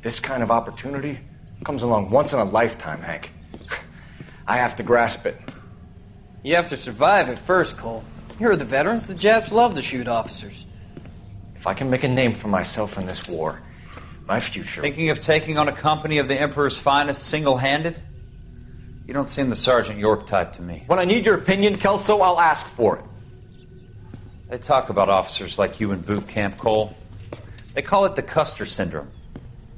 This kind of opportunity comes along once in a lifetime, Hank. I have to grasp it. You have to survive at first, Cole. Here are the veterans. The Japs love to shoot officers. If I can make a name for myself in this war, my future... Thinking of taking on a company of the Emperor's finest single-handed? You don't seem the Sergeant York type to me. When I need your opinion, Kelso, I'll ask for it. They talk about officers like you in boot camp, Cole. They call it the Custer Syndrome.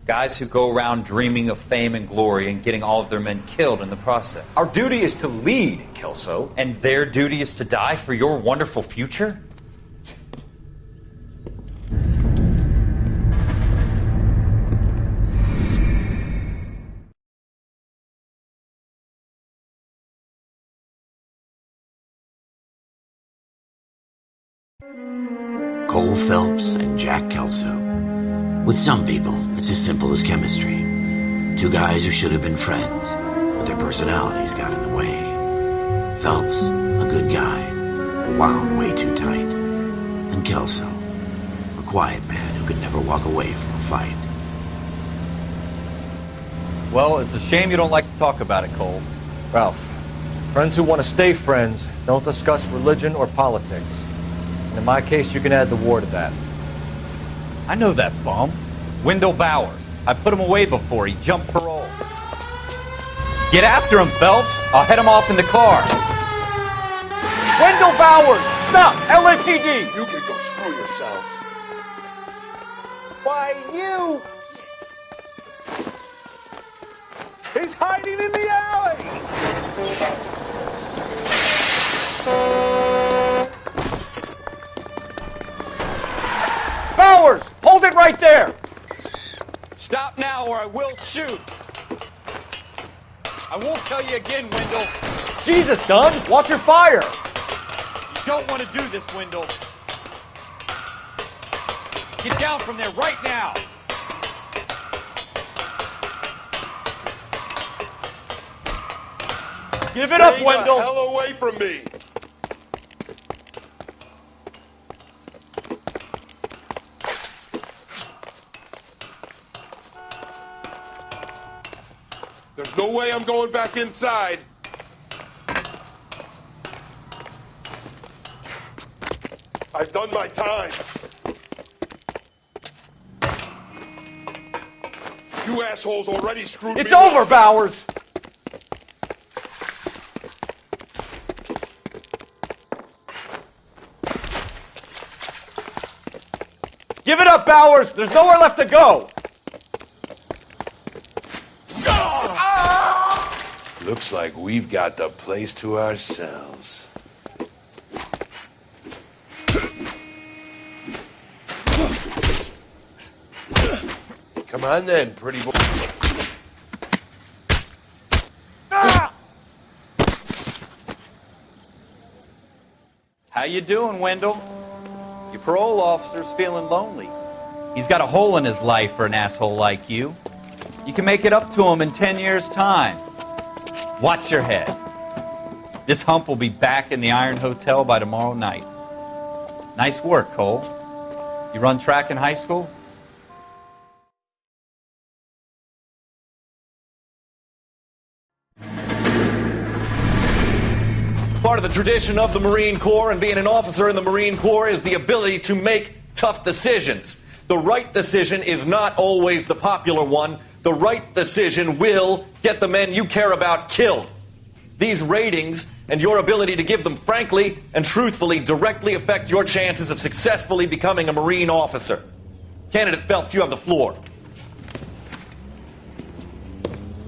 Guys who go around dreaming of fame and glory and getting all of their men killed in the process. Our duty is to lead, Kelso. And their duty is to die for your wonderful future? Cole Phelps and Jack Kelso. With some people, it's as simple as chemistry. Two guys who should have been friends, but their personalities got in the way. Phelps, a good guy, wound way too tight. And Kelso, a quiet man who could never walk away from a fight. Well, it's a shame you don't like to talk about it, Cole. Ralph, friends who want to stay friends don't discuss religion or politics. And in my case, you can add the war to that. I know that bum. Wendell Bowers. I put him away before. He jumped parole. Get after him, Phelps. I'll head him off in the car. Wendell Bowers! Stop! LAPD! You can go screw yourselves. Why, you... He's hiding in the alley! Bowers! Hold it right there! Stop now or I will shoot. I won't tell you again, Wendell. Jesus, Dunn! Watch your fire! You don't want to do this, Wendell. Get down from there right now. Give it up, Stay Wendell! the hell away from me! There's no way I'm going back inside. I've done my time. You assholes already screwed me. It's over, Bowers! Give it up, Bowers! There's nowhere left to go! Looks like we've got the place to ourselves. Come on then, pretty boy. How you doing, Wendell? Your parole officer's feeling lonely. He's got a hole in his life for an asshole like you. You can make it up to him in 10 years' time. Watch your head. This hump will be back in the Iron Hotel by tomorrow night. Nice work, Cole. You run track in high school? Part of the tradition of the Marine Corps and being an officer in the Marine Corps is the ability to make tough decisions. The right decision is not always the popular one. The right decision will get the men you care about killed. These ratings and your ability to give them frankly and truthfully directly affect your chances of successfully becoming a Marine officer. Candidate Phelps, you have the floor.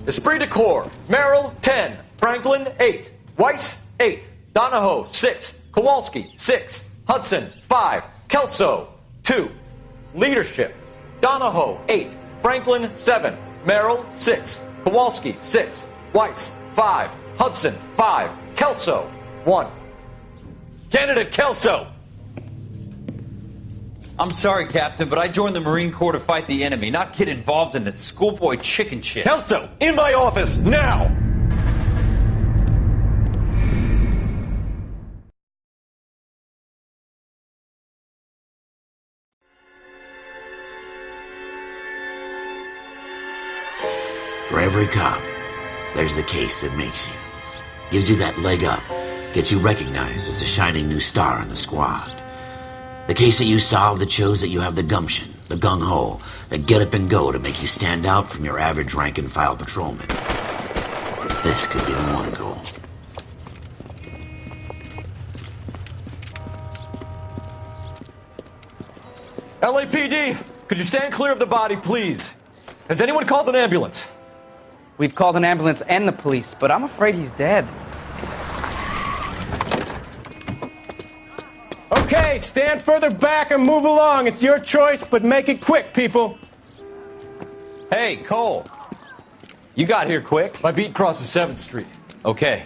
Esprit de Corps, Merrill, 10. Franklin, 8. Weiss, 8. Donahoe, 6. Kowalski, 6. Hudson, 5. Kelso, 2. Leadership, Donahoe, 8. Franklin, 7. Merrill, 6. Kowalski, 6. Weiss, 5. Hudson, 5. Kelso, 1. Candidate Kelso! I'm sorry, Captain, but I joined the Marine Corps to fight the enemy, not get involved in this schoolboy chicken shit. Kelso, in my office, now! every cop, there's the case that makes you. Gives you that leg up, gets you recognized as the shining new star in the squad. The case that you solve that shows that you have the gumption, the gung-ho, the get up and go to make you stand out from your average rank-and-file patrolman. This could be the one, Cole. LAPD, could you stand clear of the body, please? Has anyone called an ambulance? We've called an ambulance and the police, but I'm afraid he's dead. Okay, stand further back and move along. It's your choice, but make it quick, people. Hey, Cole. You got here quick. My beat crosses 7th Street. Okay.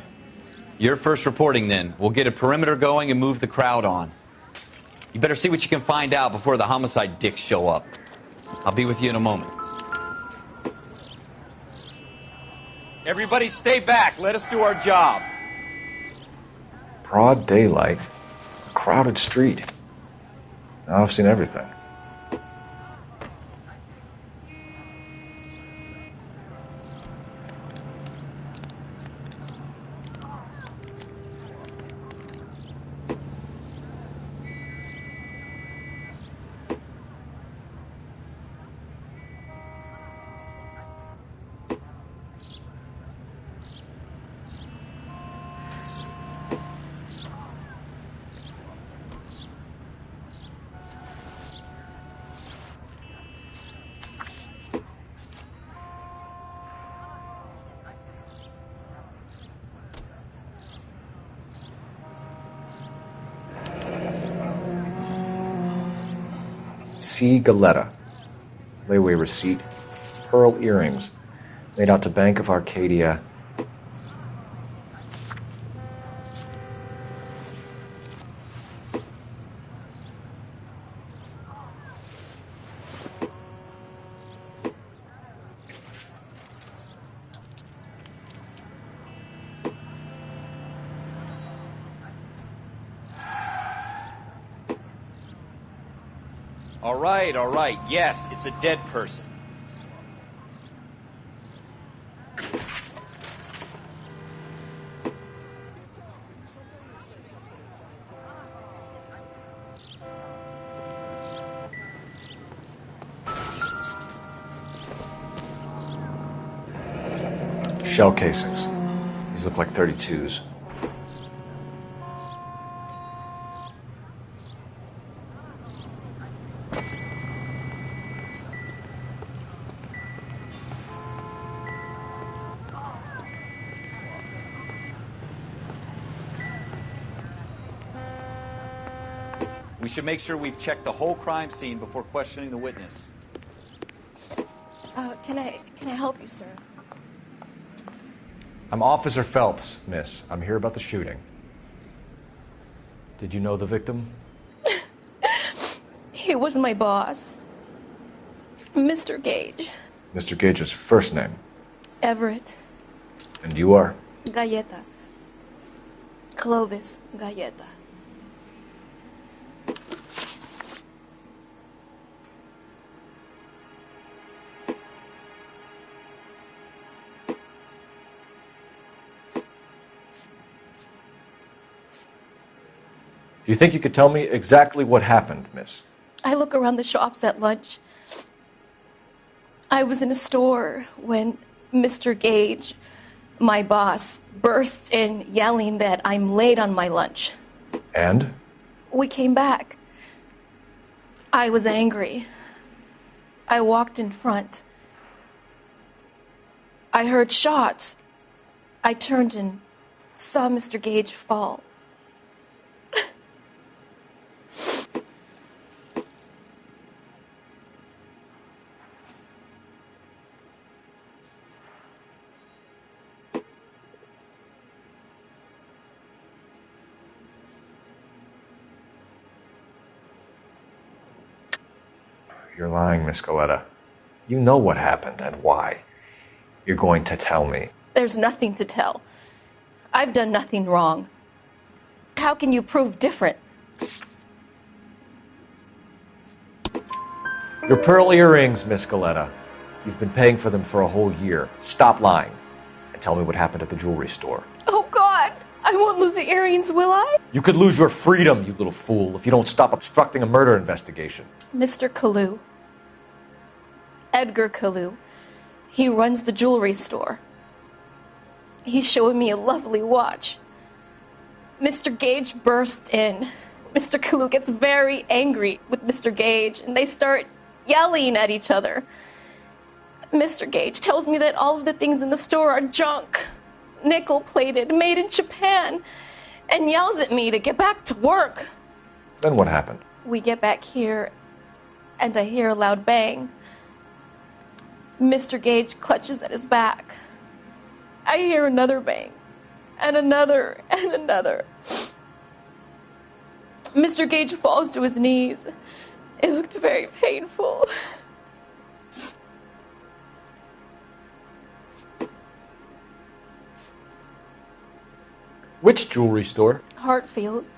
You're first reporting then. We'll get a perimeter going and move the crowd on. You better see what you can find out before the homicide dicks show up. I'll be with you in a moment. Everybody stay back. Let us do our job. Broad daylight. A crowded street. Now I've seen everything. C. Galetta. Layaway receipt. Pearl earrings. Made out to Bank of Arcadia. All right. Yes, it's a dead person. Shell casings. These look like 32s. We should make sure we've checked the whole crime scene before questioning the witness. Can I help you, sir? I'm Officer Phelps, miss. I'm here about the shooting. Did you know the victim? He was my boss, Mr. Gage. Mr. Gage's first name. Everett. And you are? Galleta. Clovis Galleta. Do you think you could tell me exactly what happened, miss? I look around the shops at lunch. I was in a store when Mr. Gage, my boss, bursts in yelling that I'm late on my lunch. And? We came back. I was angry. I walked in front. I heard shots. I turned and saw Mr. Gage fall. You're lying, Miss Galetta. You know what happened and why. You're going to tell me. There's nothing to tell. I've done nothing wrong. How can you prove different? Your pearl earrings, Miss Galetta. You've been paying for them for a whole year. Stop lying and tell me what happened at the jewelry store. Oh, God. I won't lose the earrings, will I? You could lose your freedom, you little fool, if you don't stop obstructing a murder investigation. Mr. Kalu. Edgar Kalu. He runs the jewelry store. He's showing me a lovely watch. Mr. Gage bursts in. Mr. Kalu gets very angry with Mr. Gage, and they start yelling at each other. Mr. Gage tells me that all of the things in the store are junk, nickel-plated, made in Japan, and yells at me to get back to work. Then what happened? We get back here, and I hear a loud bang. Mr. Gage clutches at his back. I hear another bang, and another, and another. Mr. Gage falls to his knees. It looked very painful. Which jewelry store? Hartfield's.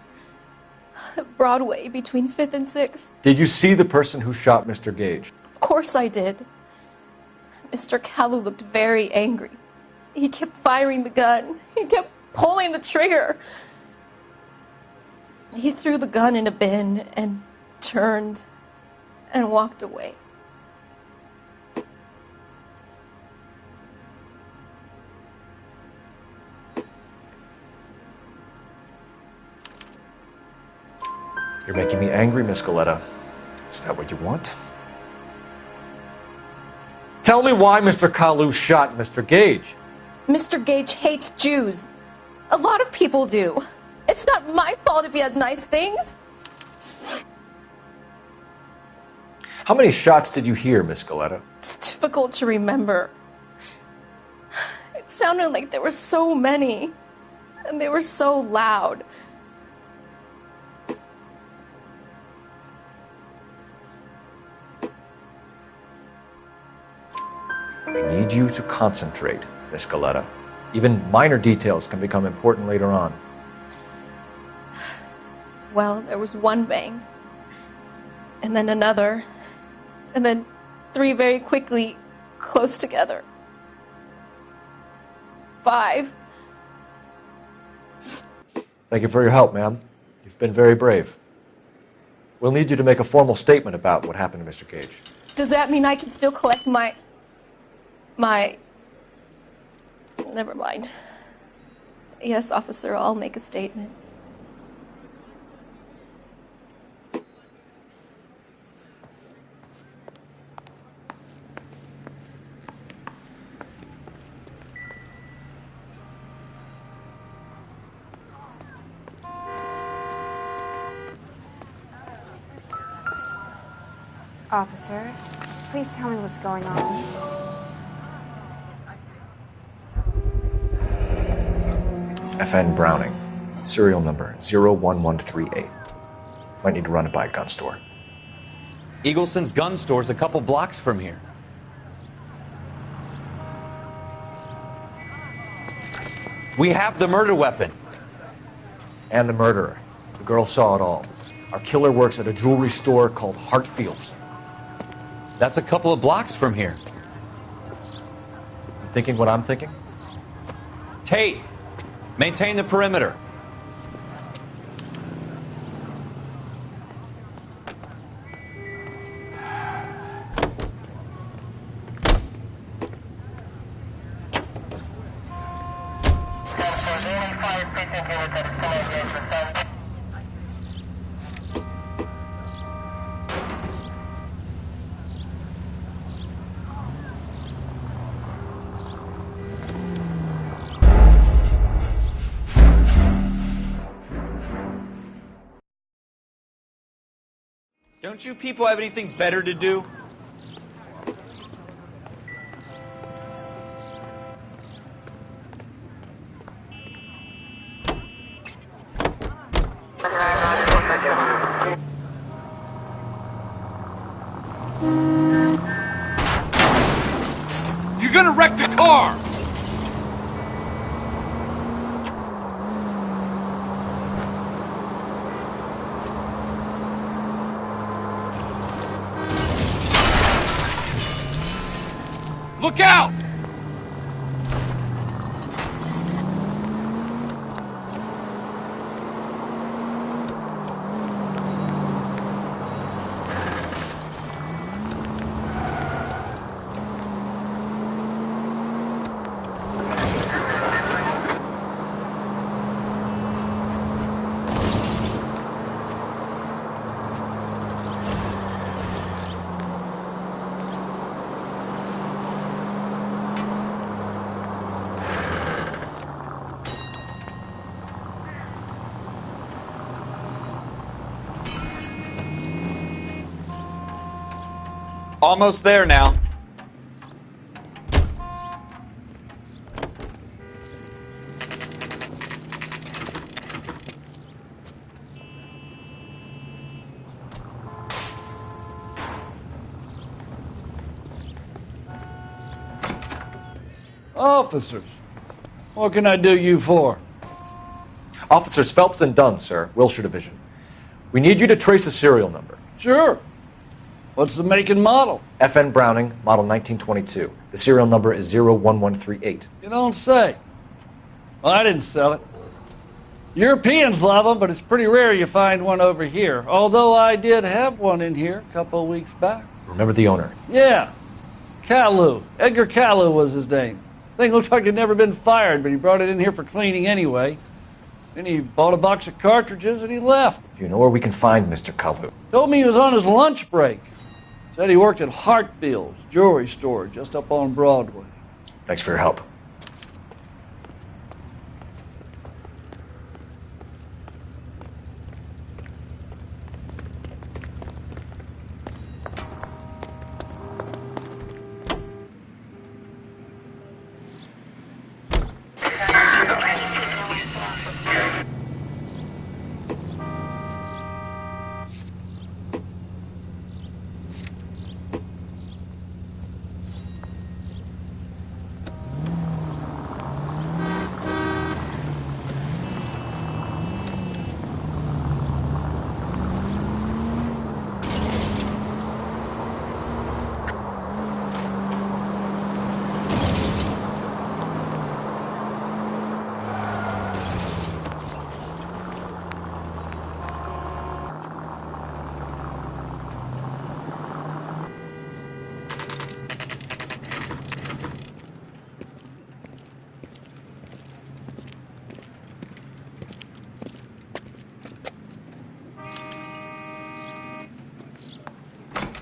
Broadway, between 5th and 6th. Did you see the person who shot Mr. Gage? Of course I did. Mr. Kalu looked very angry. He kept firing the gun. He kept pulling the trigger. He threw the gun in a bin and turned and walked away. You're making me angry, Miss Galetta. Is that what you want? Tell me why Mr. Kalu shot Mr. Gage. Mr. Gage hates Jews. A lot of people do. It's not my fault if he has nice things. How many shots did you hear, Miss Galetta? It's difficult to remember. It sounded like there were so many, and they were so loud. I need you to concentrate, Miss Galetta. Even minor details can become important later on. Well, there was one bang, and then another, and then 3 very quickly, close together. 5. Thank you for your help, ma'am. You've been very brave. We'll need you to make a formal statement about what happened to Mr. Gage. Does that mean I can still collect my... Never mind. Yes, officer, I'll make a statement. Officer, please tell me what's going on. FN Browning, serial number 01138. Might need to run it by a gun store. Eagleson's gun store's a couple blocks from here. We have the murder weapon. And the murderer. The girl saw it all. Our killer works at a jewelry store called Hartfield's. That's a couple of blocks from here. You thinking what I'm thinking? Tate, maintain the perimeter. Don't you people have anything better to do? You're gonna wreck the car! Look out! Almost there now. Officers, what can I do you for? Officers Phelps and Dunn, sir, Wilshire Division. We need you to trace a serial number. Sure. What's the make and model? FN Browning, model 1922. The serial number is 01138. You don't say. Well, I didn't sell it. Europeans love them, but it's pretty rare you find one over here. Although I did have one in here a couple of weeks back. Remember the owner? Yeah. Caillou. Edgar Caillou was his name. Thing looked like he'd never been fired, but he brought it in here for cleaning anyway. Then he bought a box of cartridges and he left. Do you know where we can find Mr. Kalu? Told me he was on his lunch break. Said he worked at Hartfield's jewelry store just up on Broadway. Thanks for your help.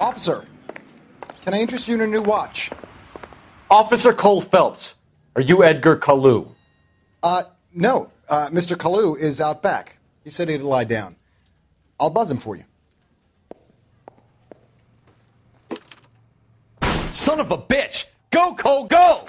Officer, can I interest you in a new watch? Officer Cole Phelps, are you Edgar Kalu? No. Mr. Kalu is out back. He said he'd lie down. I'll buzz him for you. Son of a bitch! Go, Cole, go!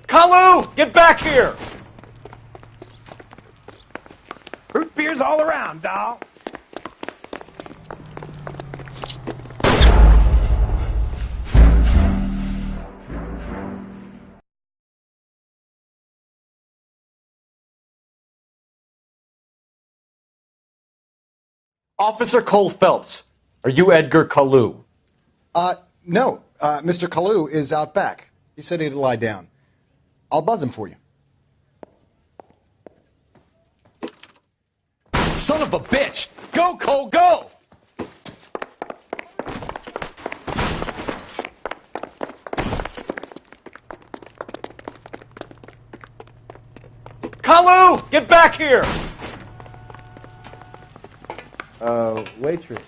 Kalu, get back here! Root beers all around, doll. Officer Cole Phelps, are you Edgar Kalu? No. Mr. Kalu is out back. He said he'd lie down. I'll buzz him for you. Son of a bitch! Go, Cole, go! Kalu, get back here! Waitress,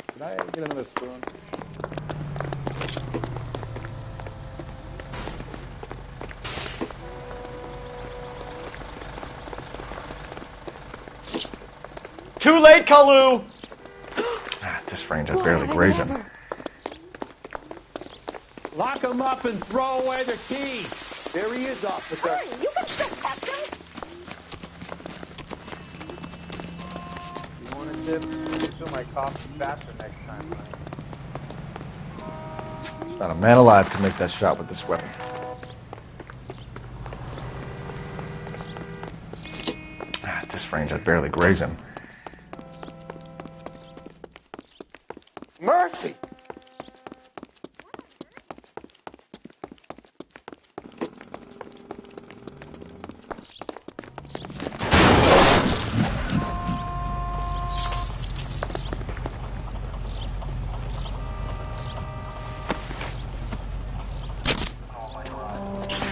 can I get another spoon? Too late, Kalu! At this range, I barely graze him. Lock him up and throw away the key. There he is, officer. Hurry, you can still catch him. You want to dip to my coffee faster next time, right? Not a man alive can make that shot with this weapon. range. I'd barely graze him. Mercy!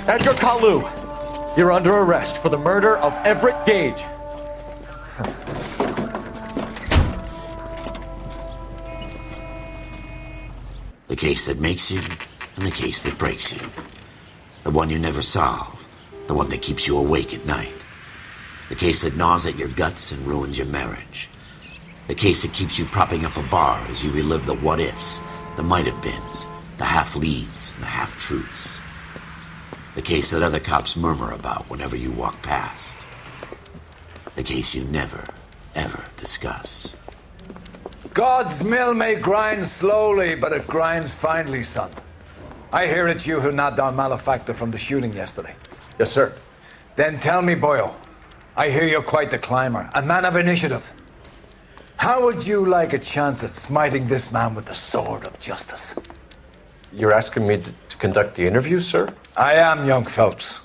Edgar Kalu, you're under arrest for the murder of Everett Gage. The case that makes you and the case that breaks you. The one you never solve. The one that keeps you awake at night. The case that gnaws at your guts and ruins your marriage. The case that keeps you propping up a bar as you relive the what-ifs, the might-have-beens, the half-leads, and the half-truths. The case that other cops murmur about whenever you walk past. The case you never, ever discuss. God's mill may grind slowly, but it grinds finely, son. I hear it's you who knocked down Malefactor from the shooting yesterday. Yes, sir. Then tell me, boyo, I hear you're quite the climber, a man of initiative. How would you like a chance at smiting this man with the sword of justice? You're asking me to conduct the interview, sir? I am, young Phelps.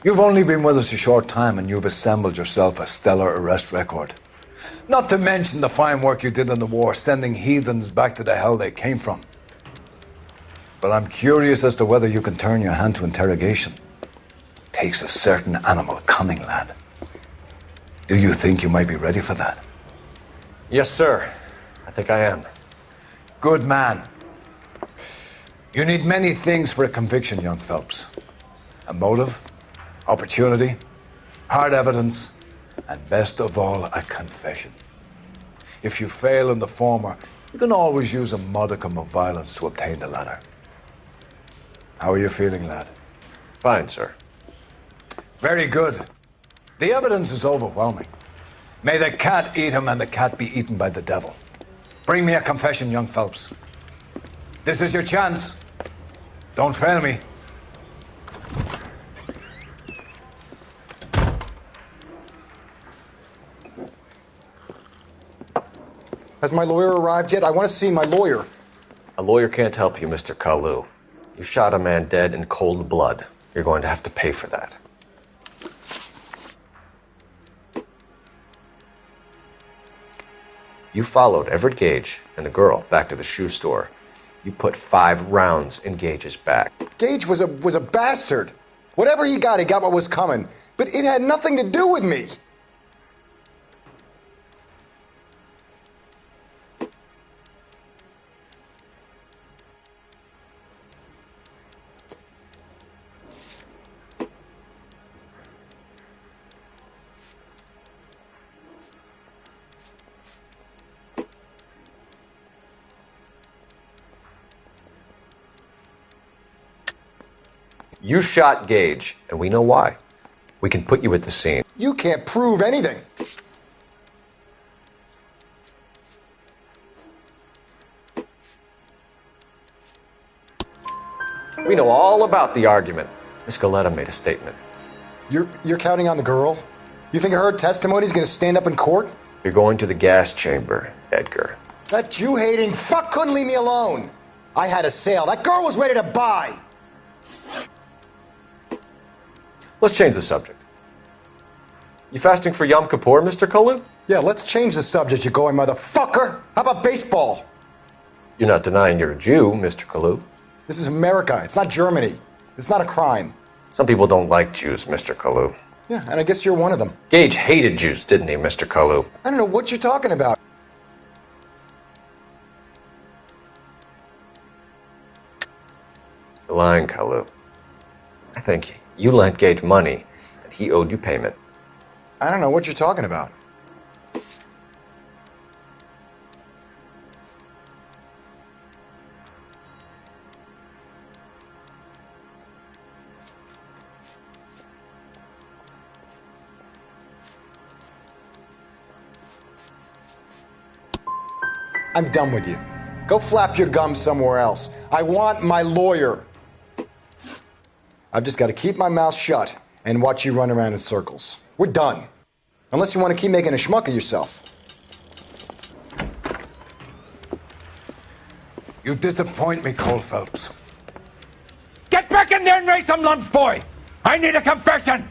You've only been with us a short time and you've assembled yourself a stellar arrest record. Not to mention the fine work you did in the war, sending heathens back to the hell they came from. But I'm curious as to whether you can turn your hand to interrogation. Takes a certain animal cunning, lad. Do you think you might be ready for that? Yes, sir. I think I am. Good man. You need many things for a conviction, young Phelps. A motive, opportunity, hard evidence, and best of all, a confession. If you fail in the former, you can always use a modicum of violence to obtain the latter. How are you feeling, lad? Fine, sir. Very good. The evidence is overwhelming. May the cat eat him and the cat be eaten by the devil. Bring me a confession, young Phelps. This is your chance. Don't fail me. Has my lawyer arrived yet? I want to see my lawyer. A lawyer can't help you, Mr. Kalu. You shot a man dead in cold blood. You're going to have to pay for that. You followed Everett Gage and the girl back to the shoe store. You put 5 rounds in Gage's back. Gage was a bastard. Whatever he got what was coming. But it had nothing to do with me. You shot Gage, and we know why. We can put you at the scene. You can't prove anything. We know all about the argument. Miss Galetta made a statement. You're counting on the girl? You think her testimony is going to stand up in court? You're going to the gas chamber, Edgar. That Jew-hating fuck couldn't leave me alone. I had a sale. That girl was ready to buy. Let's change the subject. You fasting for Yom Kippur, Mr. Kalu? Yeah, let's change the subject, you going motherfucker. How about baseball? You're not denying you're a Jew, Mr. Kalu. This is America. It's not Germany. It's not a crime. Some people don't like Jews, Mr. Kalu. Yeah, and I guess you're one of them. Gage hated Jews, didn't he, Mr. Kalu? I don't know what you're talking about. You're lying, Kalu. I think you lent Gage money, and he owed you payment. I don't know what you're talking about. I'm done with you. Go flap your gums somewhere else. I want my lawyer. I've just got to keep my mouth shut and watch you run around in circles. We're done. Unless you want to keep making a schmuck of yourself. You disappoint me, Cole Phelps. Get back in there and raise some lumps, boy! I need a confession!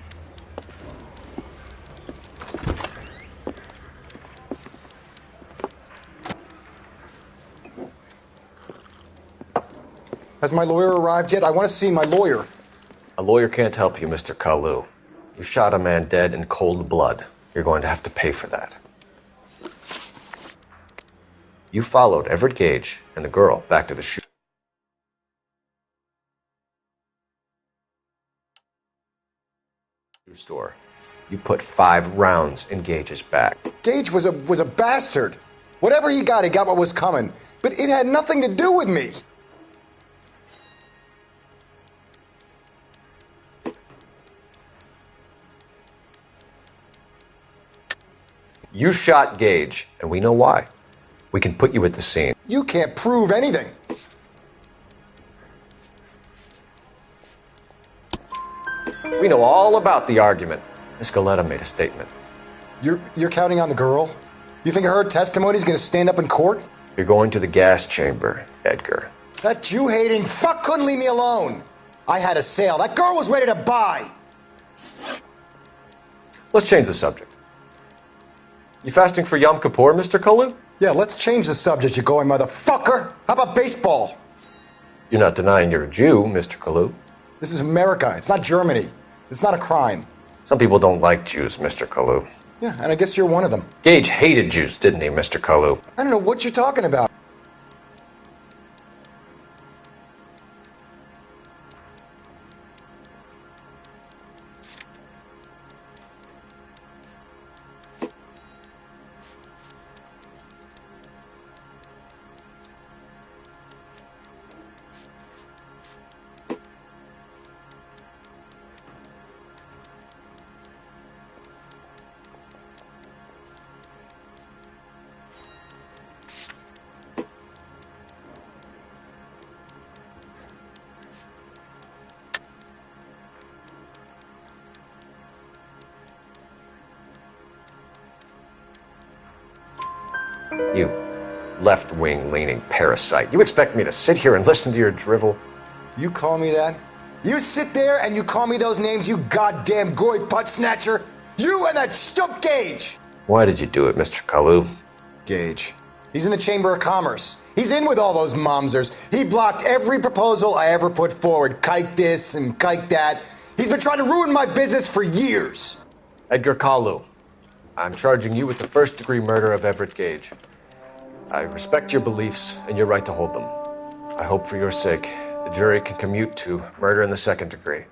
Has my lawyer arrived yet? I want to see my lawyer. A lawyer can't help you, Mr. Kalu. You shot a man dead in cold blood. You're going to have to pay for that. You followed Everett Gage and the girl back to the shoe store. You put 5 rounds in Gage's back. Gage was a bastard. Whatever he got what was coming. But it had nothing to do with me. You shot Gage, and we know why. We can put you at the scene. You can't prove anything. We know all about the argument. Miss Galetta made a statement. You're counting on the girl? You think her testimony is going to stand up in court? You're going to the gas chamber, Edgar. That Jew-hating fuck couldn't leave me alone. I had a sale. That girl was ready to buy. Let's change the subject. You fasting for Yom Kippur, Mr. Kalu? Yeah, let's change the subject, you going motherfucker. How about baseball? You're not denying you're a Jew, Mr. Kalu. This is America. It's not Germany. It's not a crime. Some people don't like Jews, Mr. Kalu. Yeah, and I guess you're one of them. Gage hated Jews, didn't he, Mr. Kalu? I don't know what you're talking about. You left-wing leaning parasite. You expect me to sit here and listen to your drivel? You call me that? You sit there and you call me those names, you goddamn goy butt snatcher? You and that stup Gage! Why did you do it, Mr. Kalu? Gage. He's in the Chamber of Commerce. He's in with all those momsers. He blocked every proposal I ever put forward. Kike this and kike that. He's been trying to ruin my business for years. Edgar Kalu, I'm charging you with the first-degree murder of Everett Gage. I respect your beliefs and your right to hold them. I hope for your sake the jury can commute to murder in the second degree.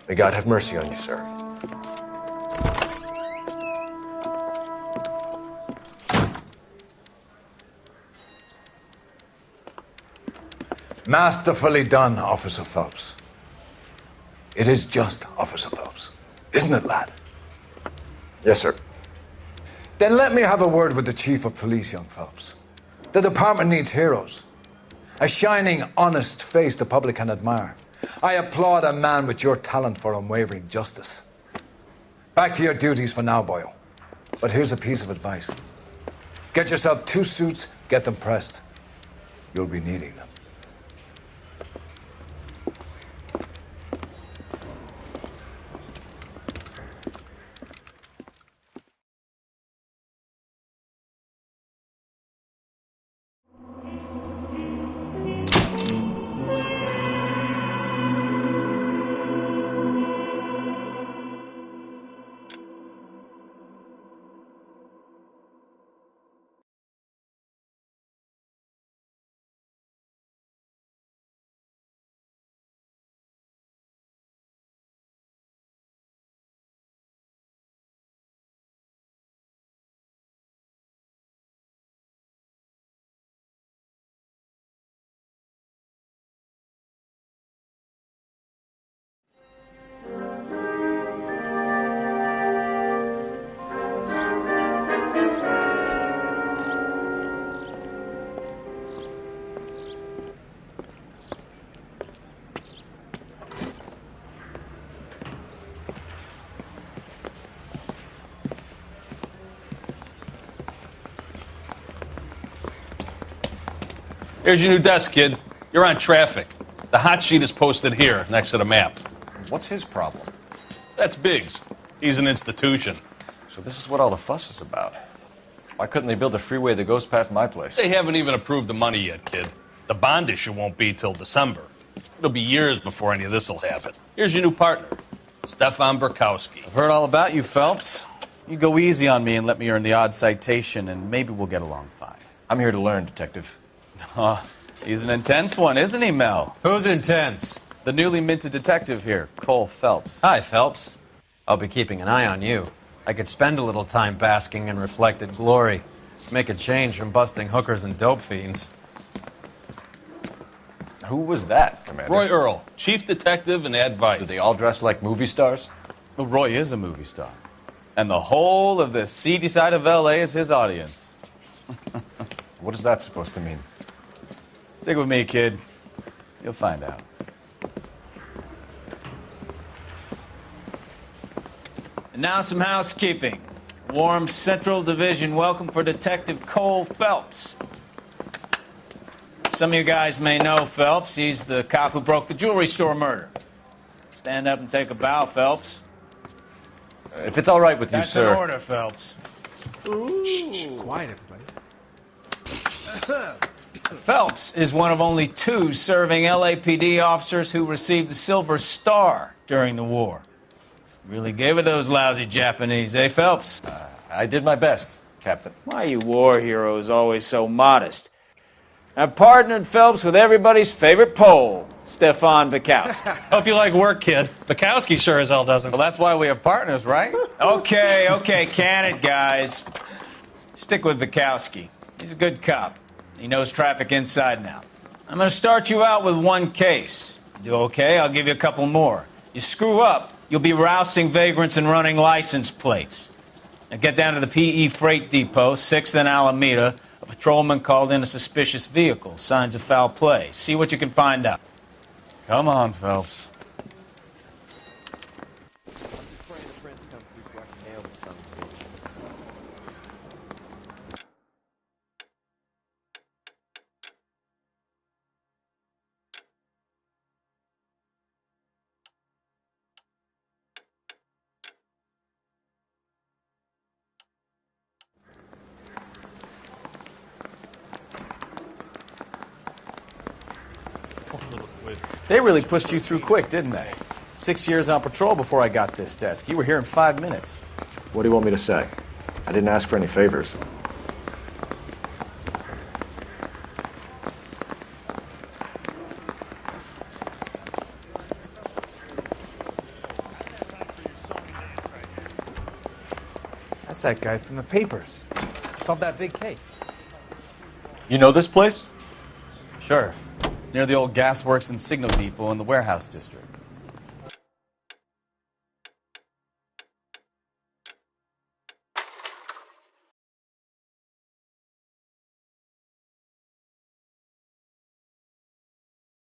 May God have mercy on you, sir. Masterfully done, Officer Phelps. It is just, Officer Phelps. Isn't it, lad? Yes, sir. Then let me have a word with the Chief of Police, young Phelps. The department needs heroes. A shining, honest face the public can admire. I applaud a man with your talent for unwavering justice. Back to your duties for now, boyo. But here's a piece of advice. Get yourself 2 suits, get them pressed. You'll be needing them. Here's your new desk, kid. You're on traffic. The hot sheet is posted here, next to the map. What's his problem? That's Biggs. He's an institution. So this is what all the fuss is about. Why couldn't they build a freeway that goes past my place? They haven't even approved the money yet, kid. The bond issue won't be till December. It'll be years before any of this will happen. Here's your new partner, Stefan Burkowski. I've heard all about you, Phelps. You go easy on me and let me earn the odd citation, and maybe we'll get along fine. I'm here to learn, Detective. Oh, he's an intense one, isn't he, Mel? Who's intense? The newly minted detective here, Cole Phelps. Hi, Phelps. I'll be keeping an eye on you. I could spend a little time basking in reflected glory. Make a change from busting hookers and dope fiends. Who was that, Commander? Roy Earl, chief detective and advice. Do they all dress like movie stars? Well, Roy is a movie star. And the whole of the seedy side of L.A. is his audience. What is that supposed to mean? Stick with me, kid. You'll find out. And now some housekeeping. Warm Central Division welcome for Detective Cole Phelps. Some of you guys may know Phelps. He's the cop who broke the jewelry store murder. Stand up and take a bow, Phelps. If it's all right with you, sir. That's an order, Phelps. Shh, quiet, everybody. Phelps is one of only 2 serving LAPD officers who received the Silver Star during the war. Really gave it those lousy Japanese, eh, Phelps? I did my best, Captain. Why are you war heroes always so modest? I've partnered Phelps with everybody's favorite Pole, Stefan Burkowski. Hope you like work, kid. Burkowski sure as hell doesn't. Well, that's why we have partners, right? Okay, can it, guys. Stick with Burkowski. He's a good cop. He knows traffic inside and out. I'm going to start you out with 1 case. You do okay, I'll give you a couple more. You screw up, you'll be rousting vagrants and running license plates. Now get down to the PE Freight Depot, 6th and Alameda. A patrolman called in a suspicious vehicle. Signs of foul play. See what you can find out. Come on, Phelps. They really pushed you through quick, didn't they? 6 years on patrol before I got this desk. You were here in 5 minutes. What do you want me to say? I didn't ask for any favors. That's that guy from the papers. Solved that big case. You know this place? Sure. Near the old gasworks and signal depot in the warehouse district.